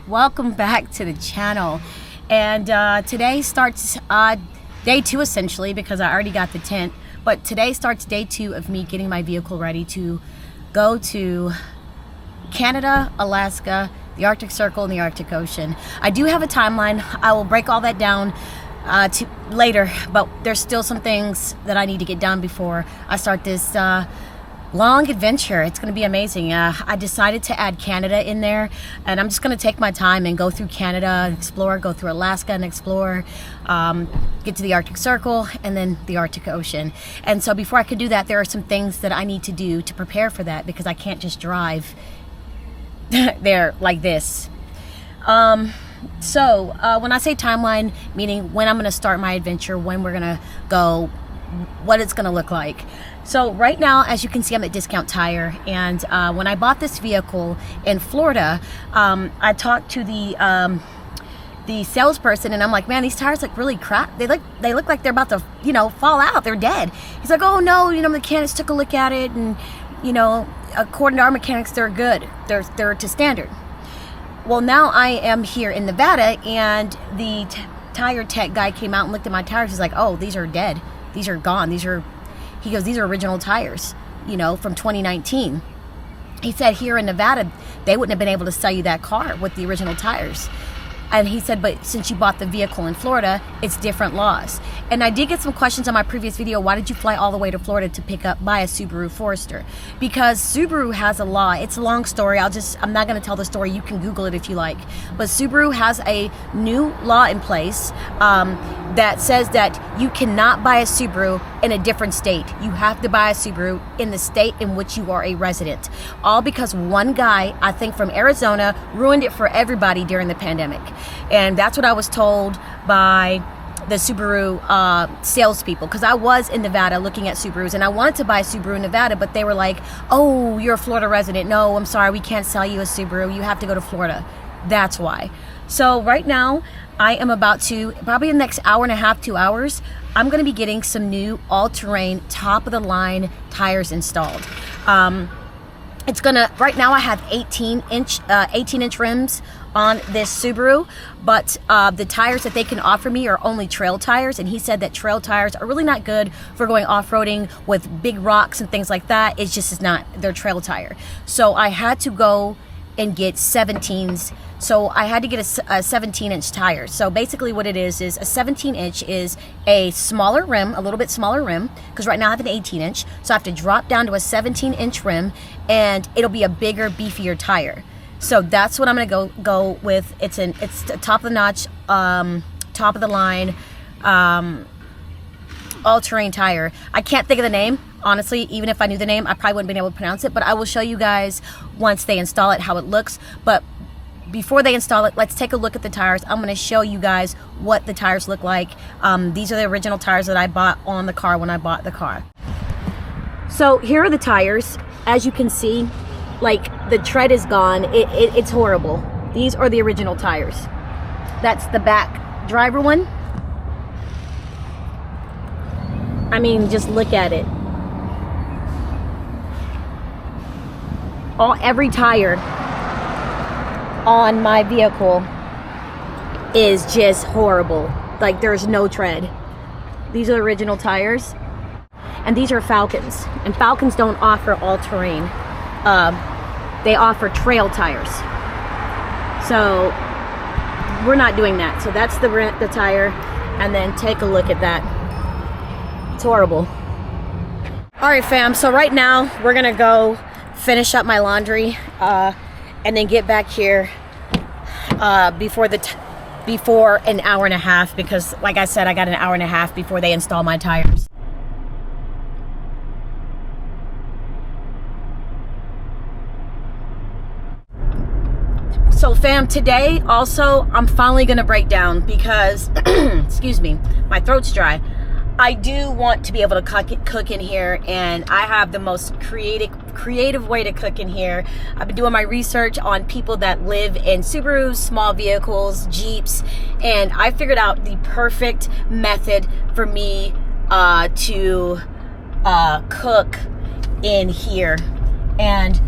welcome back to the channel. And today starts day 2 essentially, because I already got the tent, but today starts day 2 of me getting my vehicle ready to go to Canada, Alaska, the Arctic Circle, and the Arctic Ocean. I do have a timeline. I will break all that down to later, but there's still some things that I need to get done before I start this long adventure. It's going to be amazing. I decided to add Canada in there, and I'm just going to take my time and go through Canada and explore, go through Alaska and explore, get to the Arctic Circle and then the Arctic Ocean. And so before I can do that, there are some things that I need to do to prepare for that, because I can't just drive there like this. So when I say timeline, meaning when I'm going to start my adventure, when we're going to go, what it's going to look like. So right now, as you can see, I'm at Discount Tire, and when I bought this vehicle in Florida, I talked to the salesperson, and I'm like, man, these tires look really crap. They look like they're about to, fall out. They're dead. He's like, oh no, the mechanics took a look at it, and according to our mechanics, they're good. They're to standard. Well, now I am here in Nevada, and the tire tech guy came out and looked at my tires. He's like, oh, these are dead. These are gone. He goes, these are original tires, from 2019. He said here in Nevada, they wouldn't have been able to sell you that car with the original tires. And he said, but since you bought the vehicle in Florida, it's different laws. And I did get some questions on my previous video. Why did you fly all the way to Florida to buy a Subaru Forester? Because Subaru has a law. It's a long story. I'm not going to tell the story. You can Google it if you like. But Subaru has a new law in place that says that you cannot buy a Subaru in a different state. You have to buy a Subaru in the state in which you are a resident. All because one guy, I think from Arizona, ruined it for everybody during the pandemic. And that's what I was told by the Subaru salespeople, because I was in Nevada looking at Subarus, and I wanted to buy a Subaru in Nevada, but they were like, oh, you're a Florida resident. No, I'm sorry, we can't sell you a Subaru. You have to go to Florida. That's why. So right now, I am about to, probably in the next hour and a half, 2 hours, I'm going to be getting some new all-terrain, top-of-the-line tires installed. Right now I have 18-inch rims on this Subaru, but the tires that they can offer me are only trail tires, and he said that trail tires are really not good for going off-roading with big rocks and things like that. It's just not their trail tire. So I had to go and get 17s. So I had to get a 17-inch tire. So basically what it is a 17-inch is a smaller rim, a little bit smaller rim, because right now I have an 18-inch. So I have to drop down to a 17-inch rim, and it'll be a bigger, beefier tire. So that's what I'm gonna go with. It's a top of the notch, top of the line, all-terrain tire. I can't think of the name. Honestly, even if I knew the name, I probably wouldn't been able to pronounce it, but I will show you guys once they install it how it looks. But before they install it, let's take a look at the tires. I'm going to show you guys what the tires look like. These are the original tires that I bought on the car when I bought the car. So here are the tires. As you can see, the tread is gone. It's horrible. These are the original tires. That's the back driver one. I mean, just look at it. Every tire on my vehicle is just horrible. There's no tread. These are the original tires, and these are Falcons, and Falcons don't offer all-terrain. They offer trail tires, so we're not doing that. So that's the tire, and then take a look at that. It's horrible. All right, fam, so right now we're gonna go finish up my laundry and then get back here before an hour and a half, because like I said, I got an hour and a half before they install my tires. So fam, today also I'm finally gonna break down because excuse me, my throat's dry. I do want to be able to cook in here, and I have the most creative way to cook in here. I've been doing my research on people that live in Subarus, small vehicles, Jeeps, and I figured out the perfect method for me to cook in here. And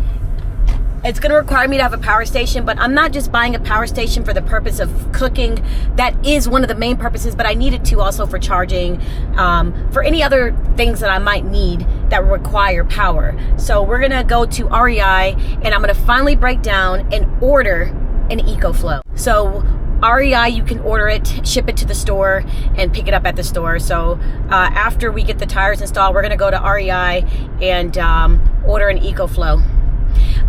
It's going to require me to have a power station, but I'm not just buying a power station for the purpose of cooking. That is one of the main purposes, but I need it too also for charging, for any other things that I might need that require power. So we're going to go to REI, and I'm going to finally break down and order an EcoFlow. So REI, you can order it, ship it to the store, and pick it up at the store. So after we get the tires installed, we're going to go to REI and order an EcoFlow.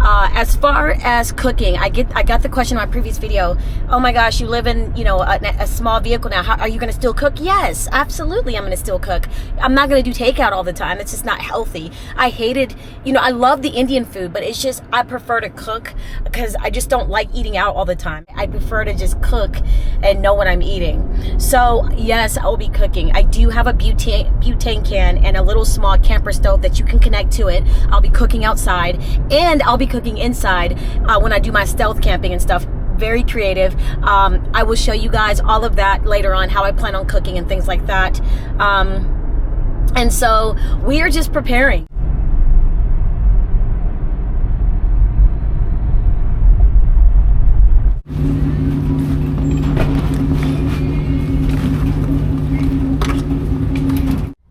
As far as cooking, I got the question in my previous video. Oh my gosh, you live in, you know, a small vehicle now. How are you going to still cook? Yes, absolutely. I'm going to still cook. I'm not going to do takeout all the time. It's just not healthy. I hated, you know, I love the Indian food, but it's just, I prefer to cook because I just don't like eating out all the time. I prefer to just cook and know what I'm eating. So yes, I will be cooking. I do have a butane can and a little small camper stove that you can connect to it. I'll be cooking outside, and I'll be cooking inside when I do my stealth camping and stuff. Very creative. I will show you guys all of that later on, how I plan on cooking and things like that. And so we are just preparing.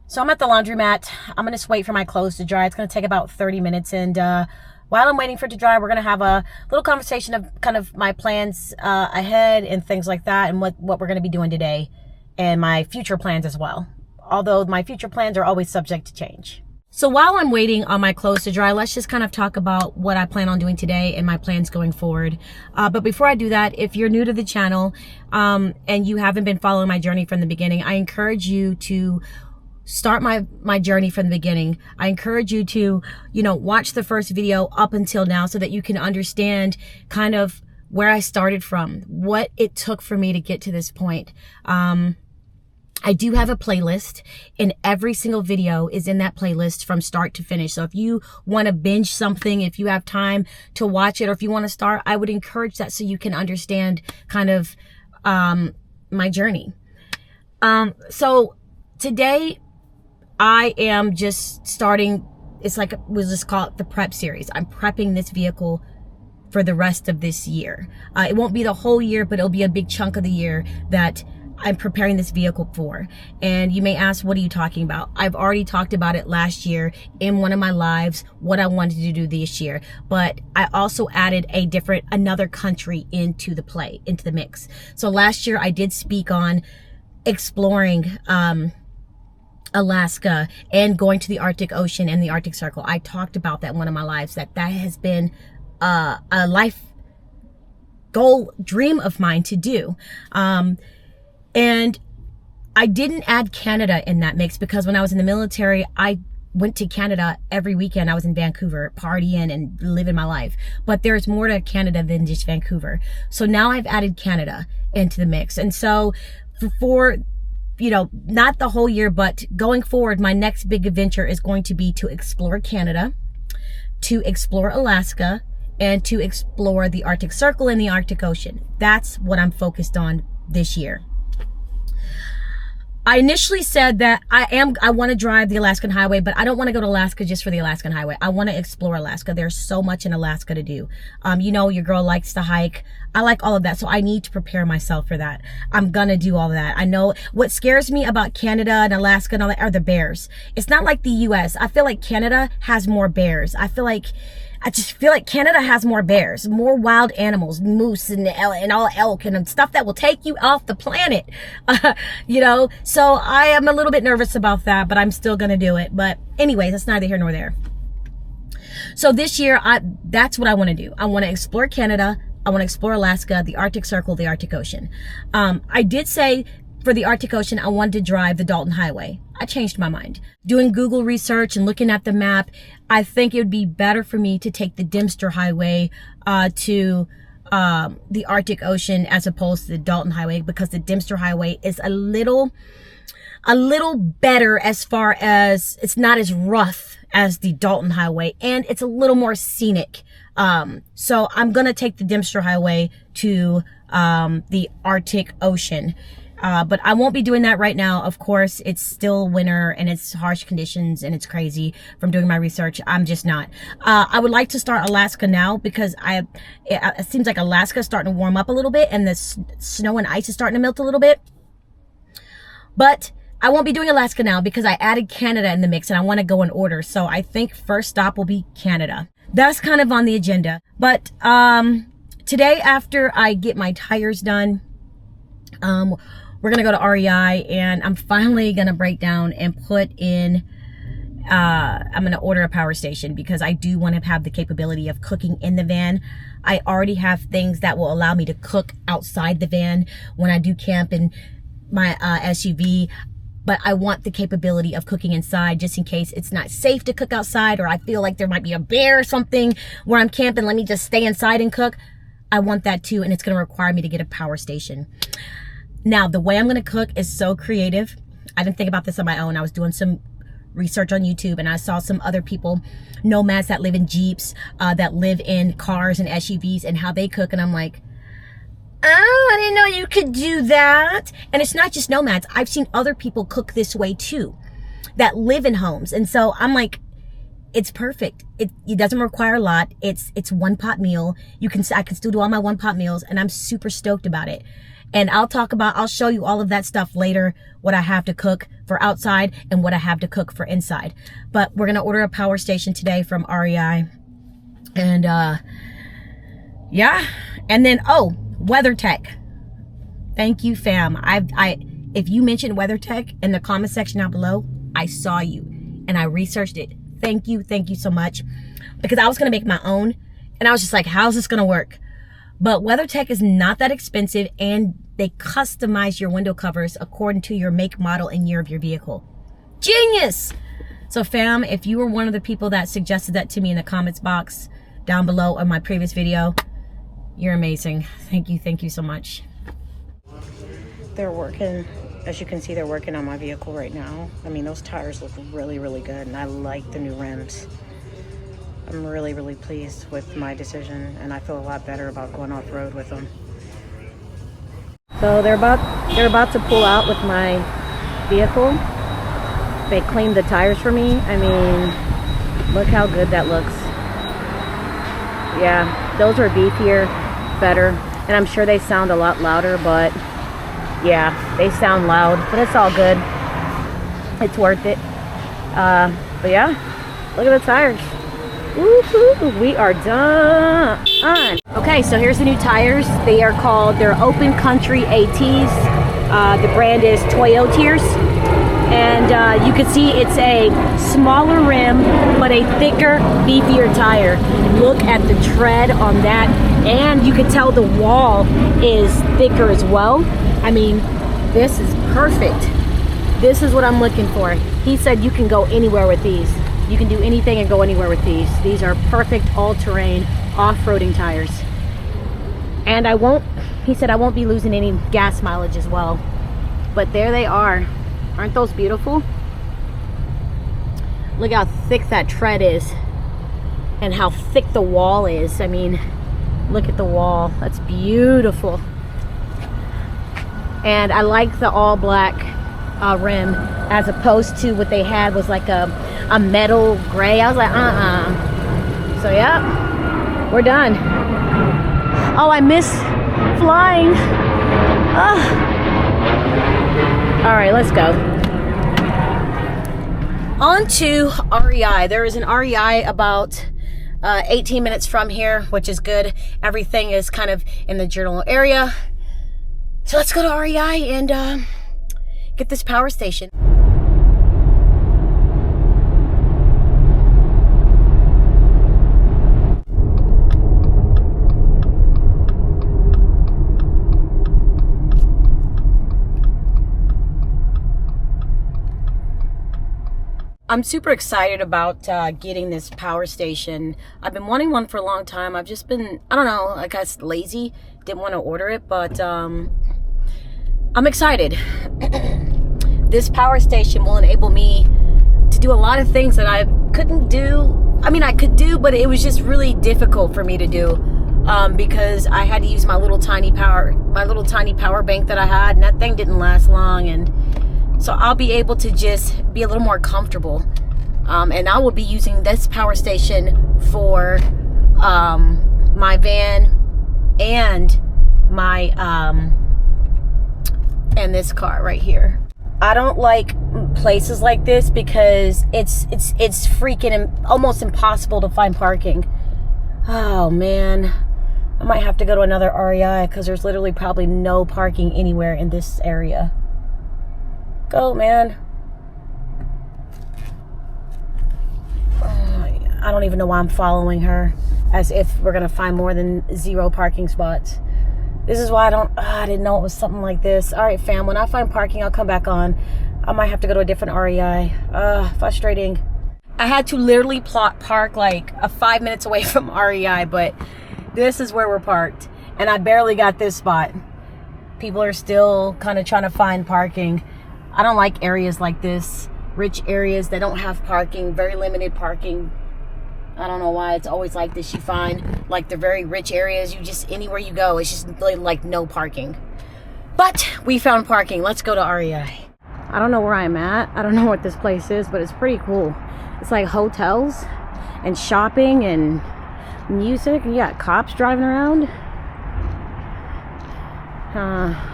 So I'm at the laundromat. I'm going to wait for my clothes to dry. It's going to take about 30 minutes. And while I'm waiting for it to dry, we're going to have a little conversation of kind of my plans ahead and things like that, and what we're going to be doing today, and my future plans as well. Although my future plans are always subject to change. So while I'm waiting on my clothes to dry, let's just kind of talk about what I plan on doing today and my plans going forward. But before I do that, if you're new to the channel and you haven't been following my journey from the beginning, I encourage you to start my journey from the beginning. I encourage you to, you know, watch the first video up until now so that you can understand kind of where I started from, what it took for me to get to this point. I do have a playlist, and every single video is in that playlist from start to finish. So if you want to binge something, if you have time to watch it, or if you want to start, I would encourage that so you can understand kind of my journey. So today I am just starting, it's like, we'll just call it the prep series. I'm prepping this vehicle for the rest of this year. It won't be the whole year, but it'll be a big chunk of the year that I'm preparing this vehicle for. And you may ask, what are you talking about? I've already talked about it last year in one of my lives, what I wanted to do this year. But I also added another country into the mix. So last year I did speak on exploring Alaska and going to the Arctic Ocean and the Arctic Circle. I talked about that in one of my lives, that has been a life goal, dream of mine to do. And I didn't add Canada in that mix because when I was in the military, I went to Canada every weekend. I was in Vancouver partying and living my life. But there's more to Canada than just Vancouver. So now I've added Canada into the mix. And so for, you know, not the whole year, but going forward, my next big adventure is going to be to explore Canada, to explore Alaska, and to explore the Arctic Circle and the Arctic Ocean. That's what I'm focused on this year. I initially said that I want to drive the Alaskan Highway, but I don't want to go to Alaska just for the Alaskan Highway. I want to explore Alaska. There's so much in Alaska to do. You know, your girl likes to hike. I like all of that, so I need to prepare myself for that. I'm gonna do all of that. I know what scares me about Canada and Alaska and all that are the bears. It's not like the US. I feel like Canada has more bears. I just feel like Canada has more bears, more wild animals, moose and all elk and stuff that will take you off the planet. You know, so I am a little bit nervous about that, but I'm still going to do it. But anyways, that's neither here nor there. So this year, that's what I want to do. I want to explore Canada. I want to explore Alaska, the Arctic Circle, the Arctic Ocean. I did say for the Arctic Ocean, I wanted to drive the Dalton Highway. I changed my mind. Doing Google research and looking at the map, I think it would be better for me to take the Dempster Highway to the Arctic Ocean as opposed to the Dalton Highway, because the Dempster Highway is a little better as far as it's not as rough as the Dalton Highway, and it's a little more scenic. So I'm gonna take the Dempster Highway to the Arctic Ocean. But I won't be doing that right now. Of course, it's still winter and it's harsh conditions and it's crazy from doing my research. I'm just not. I would like to start Alaska now because it seems like Alaska is starting to warm up a little bit and the snow and ice is starting to melt a little bit. But I won't be doing Alaska now because I added Canada in the mix and I want to go in order. So I think first stop will be Canada. That's kind of on the agenda. But today, after I get my tires done, we're gonna go to REI and I'm finally gonna break down and put in, I'm gonna order a power station because I do want to have the capability of cooking in the van. I already have things that will allow me to cook outside the van when I do camp in my SUV, but I want the capability of cooking inside just in case it's not safe to cook outside or I feel like there might be a bear or something where I'm camping. Let me just stay inside and cook. I want that too, and it's gonna require me to get a power station. Now, the way I'm gonna cook is so creative. I didn't think about this on my own. I was doing some research on YouTube and I saw some other people, nomads that live in Jeeps, that live in cars and SUVs and how they cook. And I'm like, oh, I didn't know you could do that. And it's not just nomads. I've seen other people cook this way too, that live in homes. And so I'm like, it's perfect. It doesn't require a lot. It's one pot meal. I can still do all my one pot meals and I'm super stoked about it. And I'll show you all of that stuff later, what I have to cook for outside and what I have to cook for inside. But we're gonna order a power station today from REI. And yeah. And then, oh, WeatherTech. Thank you, fam. If you mentioned WeatherTech in the comment section down below, I saw you and I researched it. Thank you so much. Because I was gonna make my own and I was just like, how's this gonna work? But WeatherTech is not that expensive and they customize your window covers according to your make, model, and year of your vehicle. Genius! So fam, if you were one of the people that suggested that to me in the comments box down below on my previous video, you're amazing. Thank you so much. They're working, as you can see, they're working on my vehicle right now. I mean, those tires look really good and I like the new rims. I'm really pleased with my decision and I feel a lot better about going off-road with them. So they're about to pull out with my vehicle. They cleaned the tires for me. I mean, look how good that looks. Yeah, those are beefier, better, and I'm sure they sound a lot louder, but yeah, they sound loud, but it's all good. It's worth it. But yeah, look at the tires. Woohoo, we are done. Okay, so here's the new tires. They're Open Country ATs. The brand is Toyoteers. And you can see it's a smaller rim, but a thicker, beefier tire. Look at the tread on that. And you can tell the wall is thicker as well. I mean, this is perfect. This is what I'm looking for. He said you can go anywhere with these. You can do anything and go anywhere with these. These are perfect all-terrain off-roading tires. And he said I won't be losing any gas mileage as well. But there they are. Aren't those beautiful? Look how thick that tread is and how thick the wall is. I mean, look at the wall. That's beautiful. And I like the all black rim as opposed to what they had was like a metal gray. I was like, So yeah, we're done. Oh, I miss flying. All right, let's go. On to REI. There is an REI about 18 minutes from here, which is good. Everything is kind of in the general area. So let's go to REI and get this power station. I'm super excited about getting this power station. I've been wanting one for a long time. I've just been, I don't know, I guess lazy. Didn't want to order it, but I'm excited. This power station will enable me to do a lot of things that I couldn't do. I mean, I could do, but it was just really difficult for me to do because I had to use my little tiny power bank that I had, and that thing didn't last long. And so I'll be able to just be a little more comfortable. And I will be using this power station for my van and my and this car right here. I don't like places like this because it's freaking almost impossible to find parking. Oh man, I might have to go to another REI because there's literally probably no parking anywhere in this area. Go, man. I don't even know why I'm following her, as if we're gonna find more than 0 parking spots. This is why I didn't know it was something like this. All right, fam, when I find parking, I'll come back on. I might have to go to a different REI. Frustrating. I had to literally park like 5 minutes away from REI, but this is where we're parked. And I barely got this spot. People are still kind of trying to find parking. I don't like areas like this. Rich areas that don't have parking, very limited parking. I don't know why it's always like this. You find like the very rich areas, you just, anywhere you go, it's just really like no parking. But we found parking. Let's go to REI. I don't know where I'm at. I don't know what this place is, but it's pretty cool. It's like hotels and shopping and music. You got cops driving around.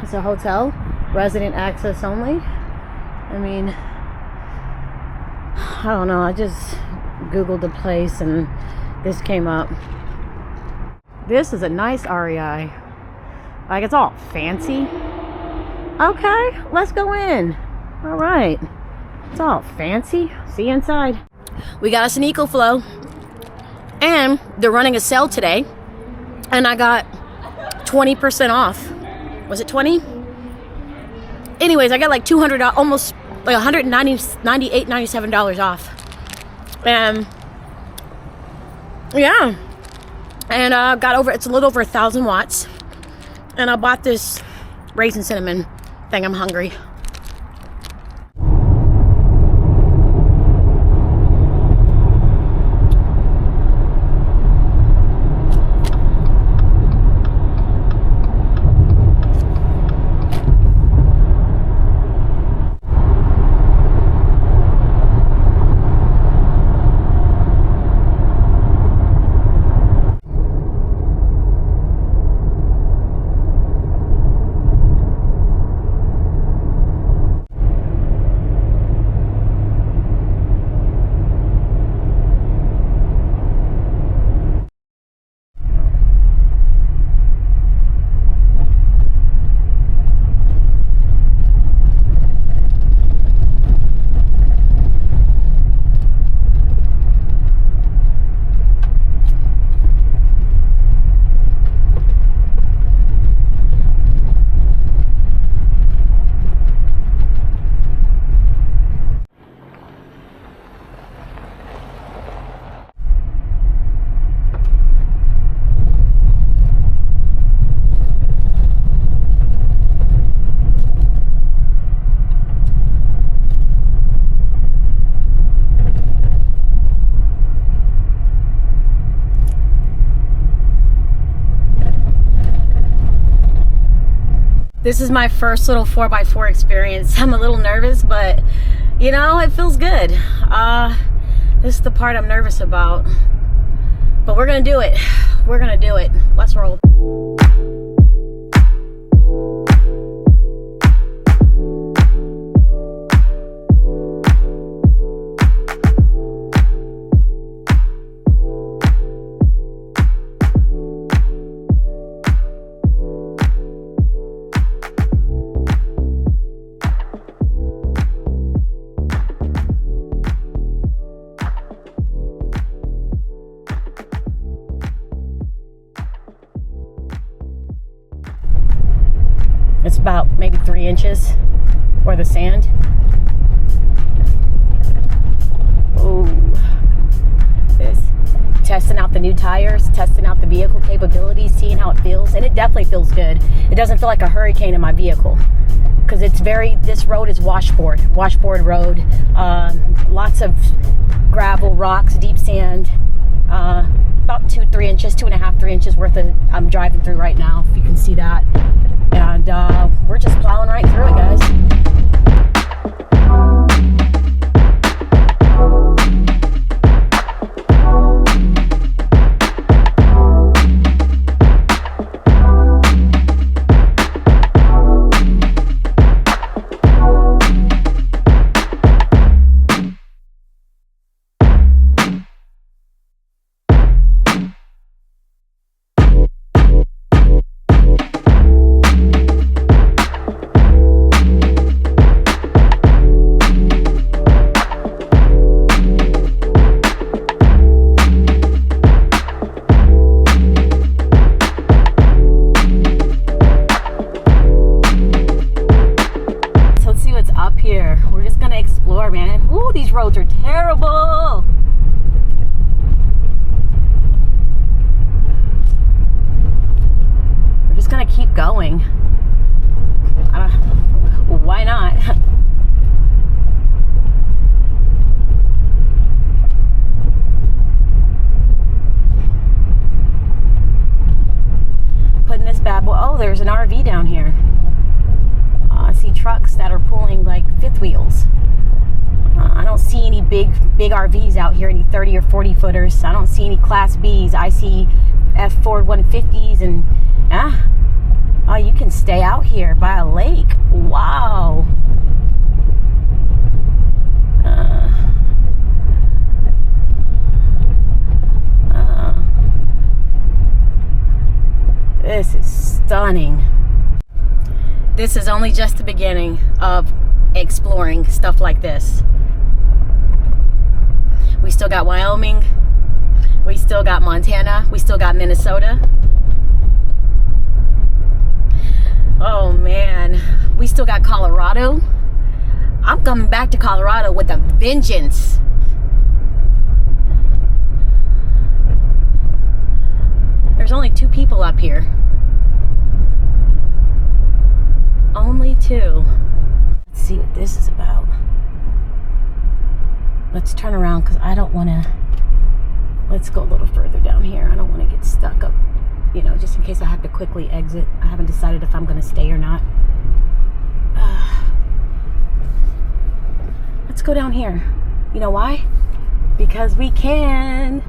It's a hotel, resident access only. I mean, I don't know. I just Googled the place and this came up. This is a nice REI. Like, it's all fancy. Okay, let's go in. All right, it's all fancy. See you inside. We got us an EcoFlow, and they're running a sale today, and I got 20% off. Was it 20? Anyways, I got like $200, almost like $198.97 off. And yeah, and got over, it's a little over 1,000 watts, and I bought this raisin cinnamon thing. I'm hungry. This is my first little 4x4 experience. I'm a little nervous, but you know, it feels good. This is the part I'm nervous about. But we're gonna do it. We're gonna do it. Let's roll. It's about maybe 3 inches, or the sand. Ooh, this testing out the new tires, testing out the vehicle capabilities, seeing how it feels, and it definitely feels good. It doesn't feel like a hurricane in my vehicle because it's this road is washboard road, lots of gravel, rocks, deep sand. About 2-3 inches, 2.5-3 inches worth of I'm driving through right now, if you can see that. And we're just plowing right through it, guys. These roads are terrible. We're just gonna keep going. Why not? Putting this bad boy. Oh, there's an RV down here. I see trucks that are pulling like fifth wheels. I don't see any big RVs out here, any 30 or 40 footers. I don't see any Class Bs. I see F4 150s and oh, you can stay out here by a lake. Wow. This is stunning. This is only just the beginning of exploring stuff like this. We still got Wyoming, we still got Montana, we still got Minnesota. Oh man, we still got Colorado. I'm coming back to Colorado with a vengeance. There's only 2 people up here. Only 2. Let's see what this is about. Let's turn around because I don't want to. Let's go a little further down here. I don't want to get stuck up, you know, just in case I have to quickly exit. I haven't decided if I'm going to stay or not. Let's go down here. You know why? Because we can.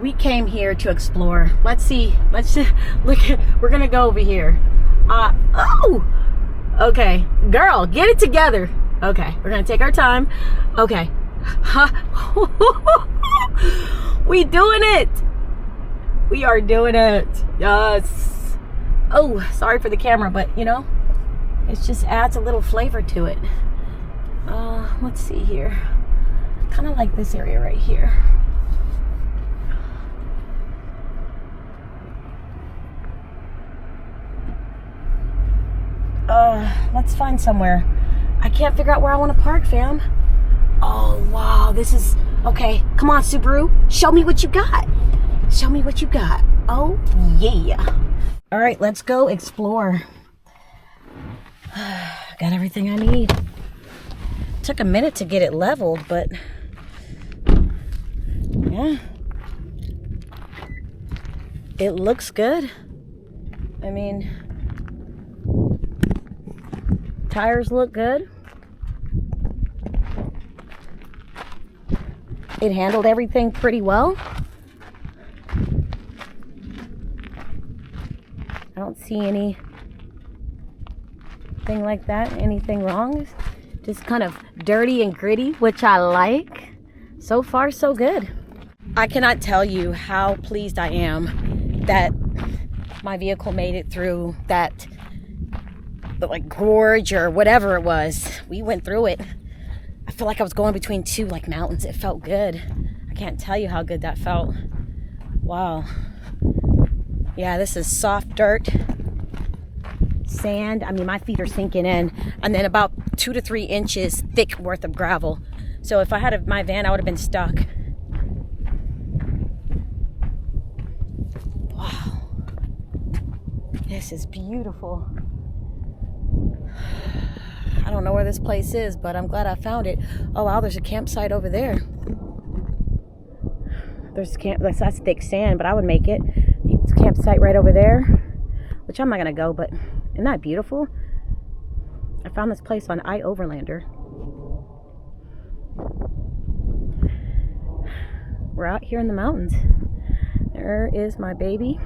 We came here to explore. Let's see. Let's just look. We're going to go over here. Oh! Okay, girl, get it together. Okay, we're gonna take our time. Okay. We doing it. We are doing it. Yes. Oh, sorry for the camera, but you know, it just adds a little flavor to it. Let's see here. Kind of like this area right here. Let's find somewhere. I can't figure out where I want to park, fam. Oh, wow. This is... Okay, come on, Subaru. Show me what you got. Show me what you got. Oh, yeah. All right, let's go explore. Got everything I need. Took a minute to get it leveled, but... Yeah. It looks good. I mean... Tires look good. It handled everything pretty well. I don't see anything like that, anything wrong. Just kind of dirty and gritty, which I like. So far, so good. I cannot tell you how pleased I am that my vehicle made it through that like gorge or whatever it was. We went through it. I feel like I was going between 2 like mountains. It felt good. I can't tell you how good that felt. Wow. Yeah, this is soft dirt, sand. I mean, my feet are sinking in, and then about 2 to 3 inches thick worth of gravel. So if I had my van, I would have been stuck. Wow. This is beautiful. don't know where this place is, but I'm glad I found it. Oh wow, there's a campsite over there. That's thick sand, but I would make it. It's a campsite right over there, which I'm not gonna go, but isn't that beautiful? I found this place on iOverlander. We're out here in the mountains. There is my baby.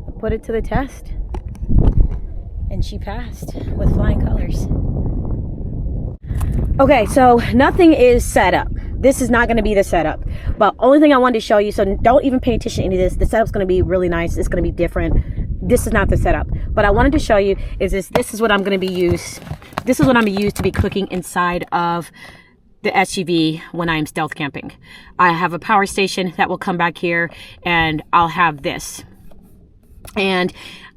I put it to the test, and she passed with flying colors. Okay, so nothing is set up. This is not going to be the setup, but only thing I wanted to show you, so don't even pay attention to any of this. The setup's going to be really nice. It's going to be different. This is not the setup, but I wanted to show you is this is what I'm going to be used. This is what I'm going to use to be cooking inside of the SUV when I'm stealth camping. I have a power station that will come back here, and I'll have this. And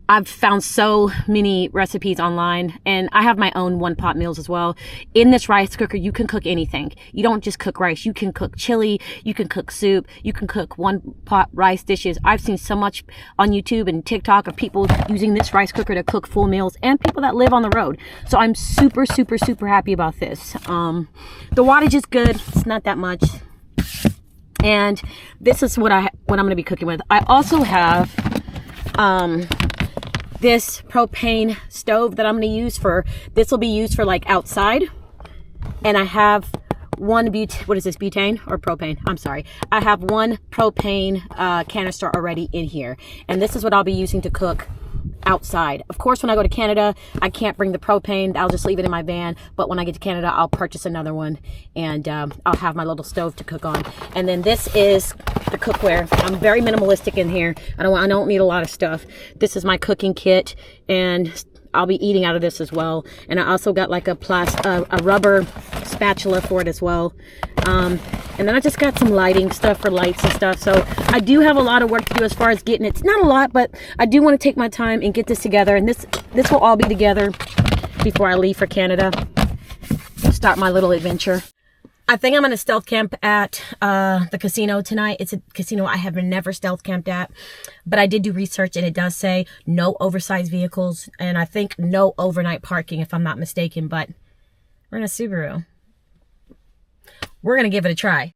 I've found so many recipes online, and I have my own one-pot meals as well. In this rice cooker, you can cook anything. You don't just cook rice. You can cook chili. You can cook soup. You can cook one-pot rice dishes. I've seen so much on YouTube and TikTok of people using this rice cooker to cook full meals, and people that live on the road. So I'm super, super, super happy about this. The wattage is good. It's not that much. And this is what I'm going to be cooking with. I also have this propane stove that I'm going to use this will be used for like outside. And I have one butane or propane? I'm sorry. I have one propane canister already in here. And this is what I'll be using to cook outside. Of course, when I go to Canada, I can't bring the propane. I'll just leave it in my van. But when I get to Canada, I'll purchase another one, and I'll have my little stove to cook on. And then this is the cookware. I'm very minimalistic in here. I don't need a lot of stuff. This is my cooking kit, and I'll be eating out of this as well. And I also got like a rubber spatula for it as well. And then I just got some lighting stuff for lights and stuff. So I do have a lot of work to do as far as getting it. It's not a lot, but I do want to take my time and get this together. And this will all be together before I leave for Canada. Start my little adventure. I think I'm going to stealth camp at the casino tonight. It's a casino I have never stealth camped at, but I did do research, and it does say no oversized vehicles, and I think no overnight parking if I'm not mistaken, but we're in a Subaru. We're going to give it a try.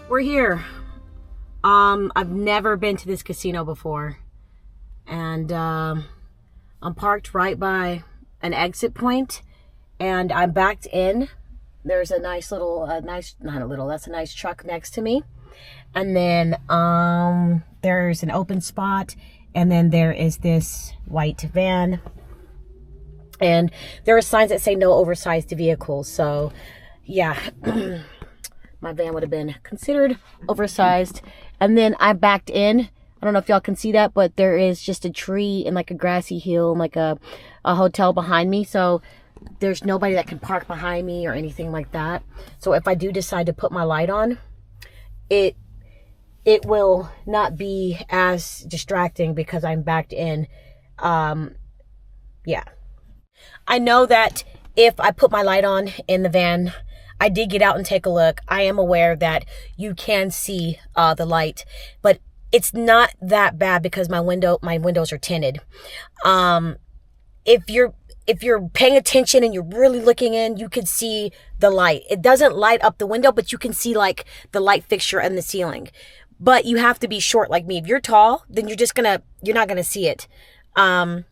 We're here. I've never been to this casino before, and I'm parked right by an exit point, and I'm backed in. There's a nice little, that's a nice truck next to me, and then there's an open spot, and then there is this white van, and there are signs that say no oversized vehicles. So yeah. My van would have been considered oversized. And then I backed in. I don't know if y'all can see that, but there is just a tree and like a grassy hill and like a hotel behind me. So there's nobody that can park behind me or anything like that. So if I do decide to put my light on, it will not be as distracting because I'm backed in. Yeah. I know that if I put my light on in the van, I did get out and take a look. I am aware that you can see the light, but it's not that bad because my windows are tinted. If you're paying attention and you're really looking in, you can see the light. It doesn't light up the window, but you can see like the light fixture in the ceiling. But you have to be short like me. If you're tall, then you're not gonna see it. But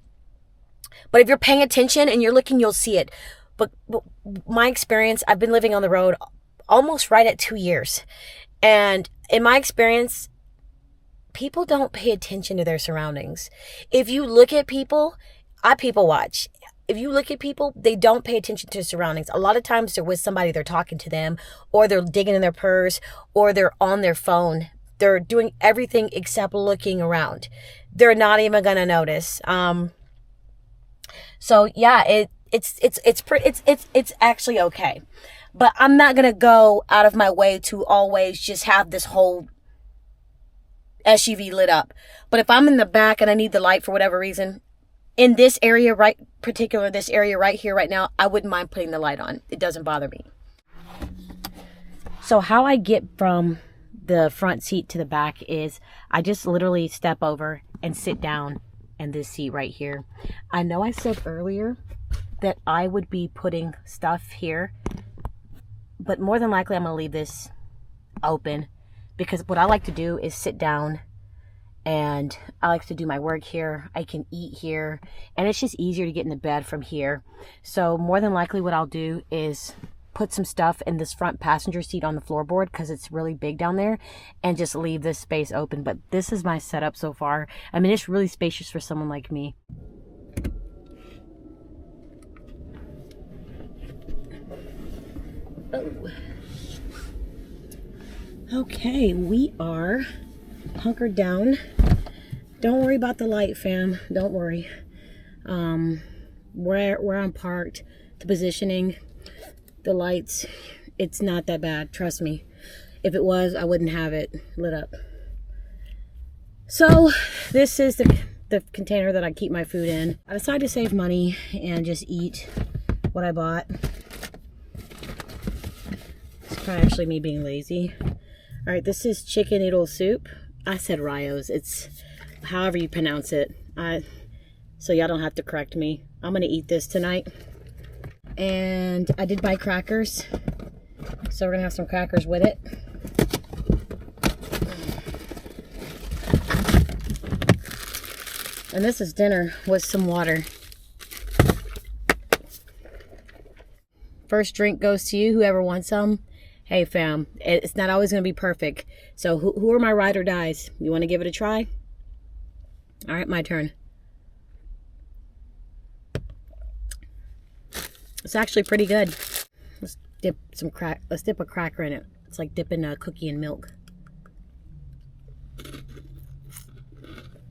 if you're paying attention and you're looking, you'll see it. But my experience, I've been living on the road almost right at 2 years. And in my experience, people don't pay attention to their surroundings. If you look at people, I people watch. If you look at people, they don't pay attention to their surroundings. A lot of times they're with somebody, they're talking to them, or they're digging in their purse, or they're on their phone. They're doing everything except looking around. They're not even gonna notice. So yeah, it's actually okay. But I'm not gonna go out of my way to always just have this whole SUV lit up. But if I'm in the back and I need the light for whatever reason, in this area this area right here right now, I wouldn't mind putting the light on. It doesn't bother me. So how I get from the front seat to the back is I just literally step over and sit down in this seat right here. I know I said earlier that I would be putting stuff here, but more than likely I'm gonna leave this open, because what I like to do is sit down and I like to do my work here. I can eat here, and it's just easier to get in the bed from here. So more than likely what I'll do is put some stuff in this front passenger seat on the floorboard, because it's really big down there, and just leave this space open. But this is my setup so far. I mean, it's really spacious for someone like me. Oh. Okay, we are hunkered down. Don't worry about the light, fam. Don't worry. Where I'm parked, the positioning, the lights, it's not that bad. Trust me. If it was, I wouldn't have it lit up. So this is the container that I keep my food in. I decided to save money and just eat what I bought. It's probably actually me being lazy. All right, this is chicken noodle soup. I said Rios. It's however you pronounce it. So y'all don't have to correct me. I'm gonna eat this tonight. And I did buy crackers, so we're gonna have some crackers with it. And this is dinner with some water. First drink goes to you, whoever wants some. Hey fam, it's not always gonna be perfect. So who are my ride or dies? You wanna give it a try? All right, my turn. It's actually pretty good. Let's dip a cracker in it. It's like dipping a cookie in milk.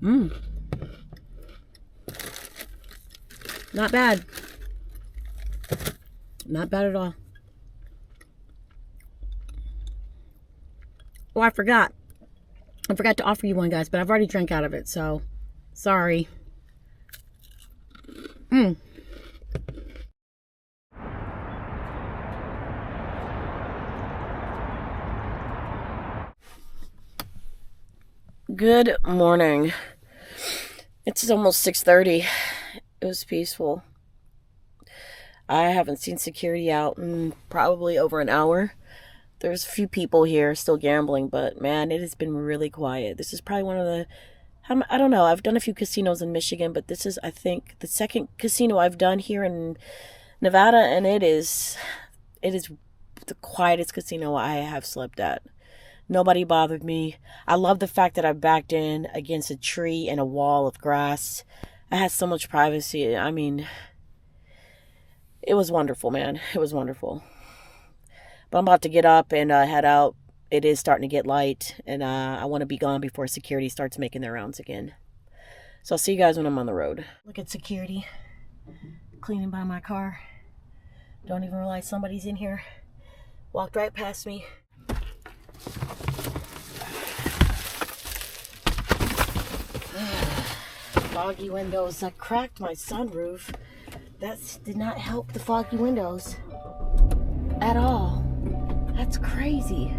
Mmm. Not bad. Not bad at all. Oh, I forgot to offer you one, guys, but I've already drank out of it, so sorry. Good morning. It's almost 6:30. It was peaceful. I haven't seen security out in probably over an hour. There's a few people here still gambling, but man, it has been really quiet. This is probably one of the, I don't know, I've done a few casinos in Michigan, but this is, I think, the second casino I've done here in Nevada, and it is the quietest casino I have slept at. Nobody bothered me. I love the fact that I backed in against a tree and a wall of grass. I had so much privacy. I mean, it was wonderful, man. It was wonderful. But I'm about to get up and head out. It is starting to get light, and I want to be gone before security starts making their rounds again. So I'll see you guys when I'm on the road. Look at security cleaning by my car. Don't even realize somebody's in here. Walked right past me. Foggy windows. I cracked my sunroof. That did not help the foggy windows at all. That's crazy.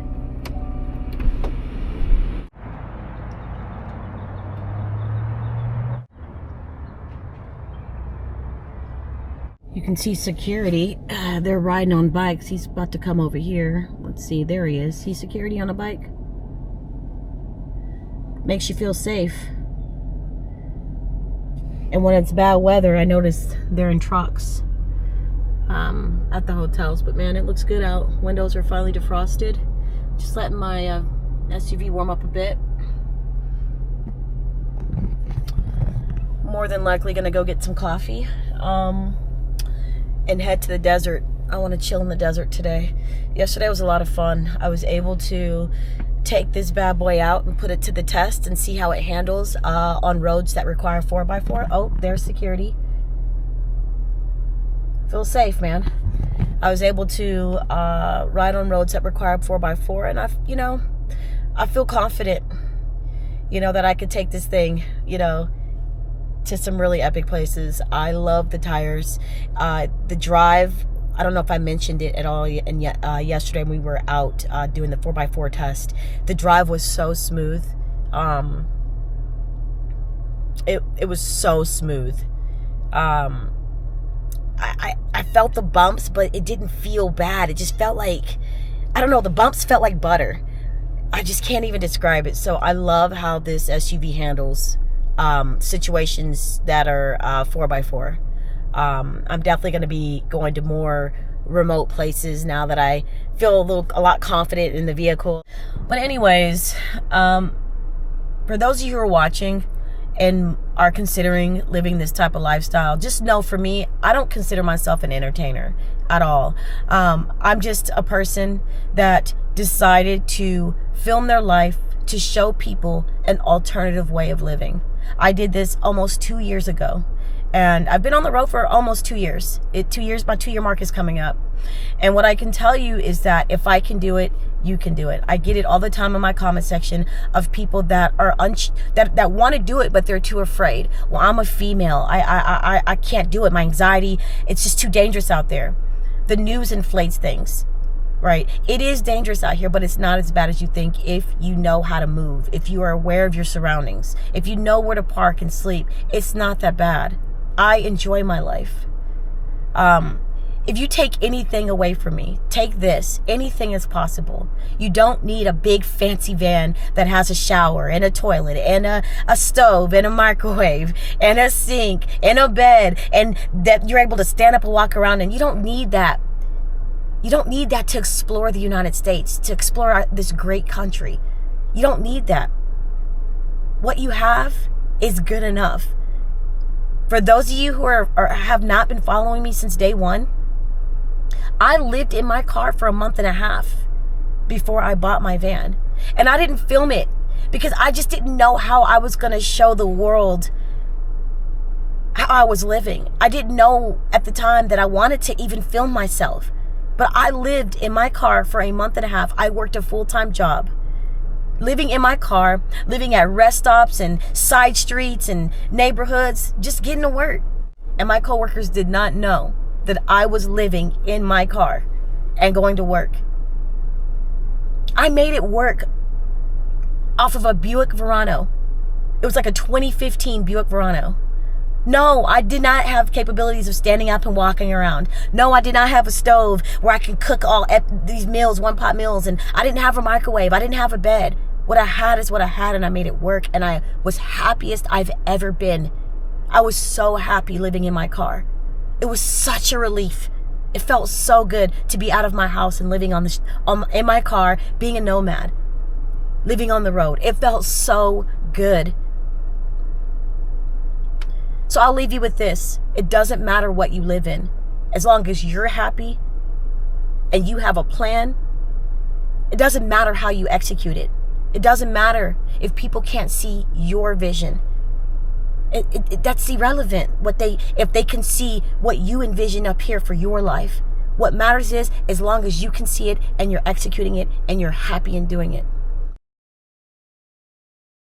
You can see security. They're riding on bikes. He's about to come over here. Let's see. There he is. See security on a bike? Makes you feel safe. And when it's bad weather, I notice they're in trucks at the hotels. But man, it looks good out. Windows are finally defrosted. Just letting my SUV warm up a bit. more than likely gonna go get some coffee and head to the desert. I want to chill in the desert today. Yesterday was a lot of fun. I was able to take this bad boy out and put it to the test and see how it handles on roads that require 4x4. Oh, there's security. Feel safe, man. I was able to ride on roads that require 4x4, and I feel confident, that I could take this thing, to some really epic places. I love the tires. The drive, I don't know if I mentioned it at all, and yet yesterday when we were out doing the 4x4 test, the drive was so smooth. It was so smooth. I felt the bumps, but it didn't feel bad. It just felt like, I don't know, the bumps felt like butter. I just can't even describe it. So I love how this SUV handles situations that are 4x4. I'm definitely going to be going to more remote places now that I feel a lot confident in the vehicle. But anyways, for those of you who are watching and are considering living this type of lifestyle, just know, for me, I don't consider myself an entertainer at all. I'm just a person that decided to film their life to show people an alternative way of living. I did this almost 2 years ago, and I've been on the road for almost 2 years. My 2-year mark is coming up. And what I can tell you is that if I can do it, you can do it. I get it all the time in my comment section of people that are that want to do it, but they're too afraid. Well, I'm a female. I can't do it. My anxiety, it's just too dangerous out there. The news inflates things, right? It is dangerous out here, but it's not as bad as you think if you know how to move, if you are aware of your surroundings, if you know where to park and sleep. It's not that bad. I enjoy my life. If you take anything away from me, take this. Anything is possible. You don't need a big fancy van that has a shower and a toilet and a stove and a microwave and a sink and a bed, and that you're able to stand up and walk around. And you don't need that. You don't need that to explore the United States, to explore this great country. You don't need that. What you have is good enough. For those of you who have not been following me since day one, I lived in my car for a month and a half before I bought my van. And I didn't film it because I just didn't know how I was going to show the world how I was living. I didn't know at the time that I wanted to even film myself. But I lived in my car for a month and a half. I worked a full-time job, living in my car, living at rest stops and side streets and neighborhoods, just getting to work. And my coworkers did not know that I was living in my car and going to work. I made it work off of a Buick Verano. It was like a 2015 Buick Verano. No, I did not have capabilities of standing up and walking around. No, I did not have a stove where I can cook all these meals, one-pot meals, and I didn't have a microwave. I didn't have a bed. What I had is what I had, and I made it work, and I was happiest I've ever been. I was so happy living in my car. It was such a relief. It felt so good to be out of my house and living in my car, being a nomad, living on the road. It felt so good. So I'll leave you with this. It doesn't matter what you live in. As long as you're happy and you have a plan, it doesn't matter how you execute it. It doesn't matter if people can't see your vision. That's irrelevant. If they can see what you envision up here for your life. What matters is as long as you can see it and you're executing it and you're happy in doing it.